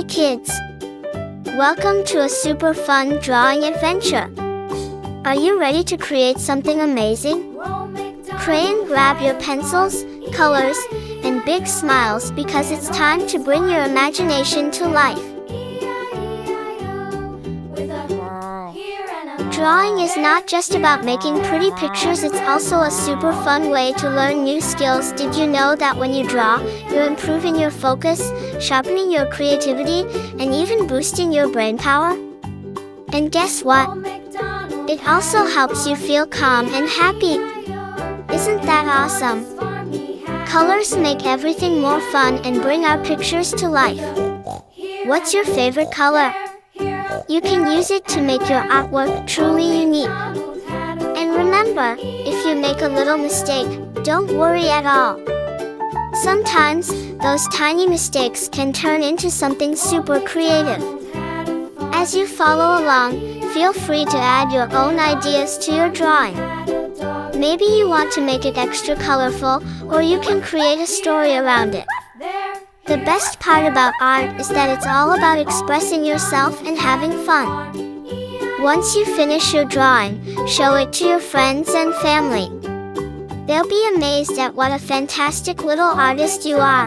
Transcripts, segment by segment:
kids! Welcome to a super fun drawing adventure! Are you ready to create something amazing? Pray and grab your pencils, colors, and big smiles because it's time to bring your imagination to life. Drawing is not just about making pretty pictures, it's also a super fun way to learn new skills. Did you know that when you draw, you're improving your focus, sharpening your creativity, and even boosting your brain power? And guess what? It also helps you feel calm and happy. Isn't that awesome? Colors make everything more fun and bring our pictures to life. What's your favorite color? You can use it to make your artwork truly unique. And remember, if you make a little mistake, don't worry at all. Sometimes, those tiny mistakes can turn into something super creative. As you follow along, feel free to add your own ideas to your drawing. Maybe you want to make it extra colorful, or you can create a story around it. The best part about art is that it's all about expressing yourself and having fun. Once you finish your drawing, show it to your friends and family. They'll be amazed at what a fantastic little artist you are.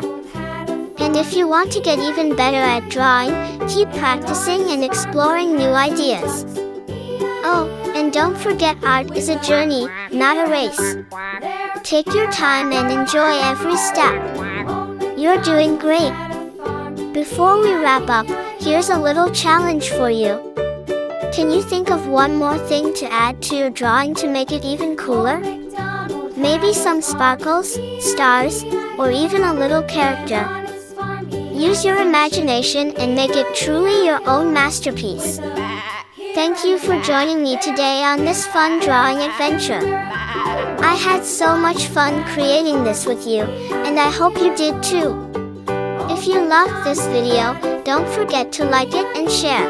And if you want to get even better at drawing, keep practicing and exploring new ideas. Oh, and don't forget, art is a journey, not a race. Take your time and enjoy every step. You're doing great. Before we wrap up, here's a little challenge for you. Can you think of one more thing to add to your drawing to make it even cooler? Maybe some sparkles, stars, or even a little character. Use your imagination and make it truly your own masterpiece. Thank you for joining me today on this fun drawing adventure. I had so much fun creating this with you, and I hope you did too. If you loved this video, don't forget to like it and share.